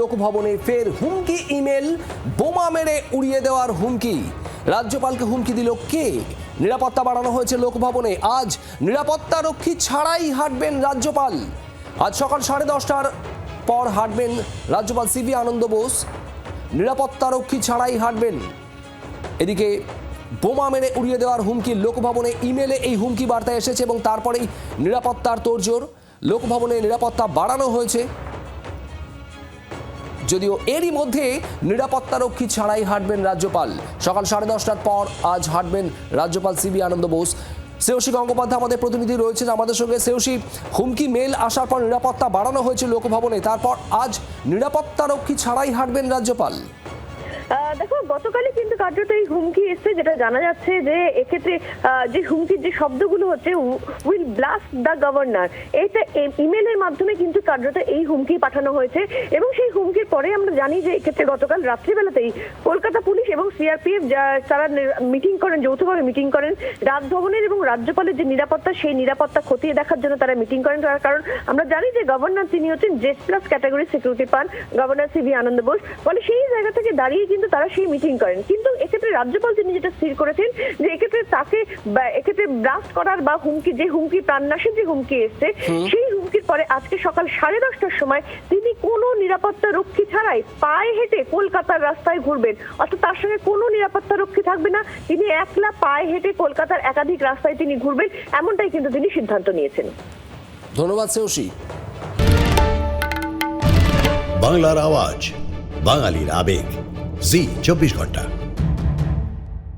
লোকভবনে ফের হুমকি ইমেল, বোমা মেরে উড়িয়ে দেওয়ার হুমকি। রাজ্যপালকে হুমকি দিল কে? নিরাপত্তা বাড়ানো হয়েছে লোকভবনে। আজ নিরাপত্তা রক্ষী ছাড়াই হাঁটবেন রাজ্যপাল। আজ সকাল 10:30টার পর হাঁটবেন রাজ্যপাল সিভি আনন্দ বোস। নিরাপত্তা রক্ষী ছাড়াই হাঁটবেন। এদিকে বোমা মেরে উড়িয়ে দেওয়ার হুমকি লোকভবনে। ইমেলে এই হুমকি বার্তা এসেছে এবং তারপরেই নিরাপত্তার তোড়জোড়। লোকভবনে নিরাপত্তা বাড়ানো হয়েছে, যদিও এরই মধ্যে নিরাপত্তারক্ষী ছাড়াই হাঁটবেন রাজ্যপাল। সকাল 10:30টার পর আজ হাঁটবেন রাজ্যপাল সিভি আনন্দ বোস। শ্রেয়সী গঙ্গোপাধ্যায় আমাদের প্রতিনিধি রয়েছেন আমাদের সঙ্গে। শ্রেয়সী, হুমকি মেল আসার পর নিরাপত্তা বাড়ানো হয়েছে লোকভবনে, তারপর আজ নিরাপত্তারক্ষী ছাড়াই হাঁটবেন রাজ্যপাল। দেখো, গতকালই কিন্তু কার্যত এই হুমকি এসছে, যেটা জানা যাচ্ছে যে এক্ষেত্রে যে হুমকির যে শব্দগুলো হচ্ছে উইল ব্লাস্ট দ্য গভর্নর, এটা ইমেলের মাধ্যমে কিন্তু কার্যত এই হুমকি পাঠানো হয়েছে। এবং সেই হুমকির পরে আমরা জানি যে এক্ষেত্রে গতকাল রাত্রিবেলাতেই কলকাতা পুলিশ এবং সিআরপিএফ তারা মিটিং করেন, যৌথভাবে মিটিং করেন রাজভবনের এবং রাজ্যপালের যে নিরাপত্তা, সেই নিরাপত্তা খতিয়ে দেখার জন্য তারা মিটিং করেন। তার কারণ আমরা জানি যে গভর্নর তিনি হচ্ছেন জেড প্লাস ক্যাটাগরি সিকিউরিটি পান গভর্নর সিভি আনন্দ বোস, ফলে সেই জায়গা থেকে দাঁড়িয়ে কিন্তু তারা সেই মিটিং করেন। কিন্তু এক্ষেত্রে রাজ্যপাল তিনি যেটা স্থির করেছেন যে এক্ষেত্রে তাকে এক্ষেত্রে ব্লাস্ট করার বা হুমকি, যে হুমকি প্রাণনাশের যে হুমকি এসছে, সেই হুমকির পরে আজকে সকাল 10:30টার সময় তিনি কোনো নিরাপত্তা রক্ষী ছাড়াই পায়ে হেঁটে কলকাতার রাস্তায় ঘুরবেন। অর্থাৎ তার সঙ্গে কোনো নিরাপত্তা রক্ষী থাকবে না, তিনি একলা পায়ে হেঁটে কলকাতার একাধিক রাস্তায় তিনি ঘুরবেন, এমনটাই কিন্তু তিনি সিদ্ধান্ত নিয়েছেন। ধন্যবাদ শ্রেয়সী। বাংলার আওয়াজ, বাঙালির আবেগ, জি 24 ঘন্টা।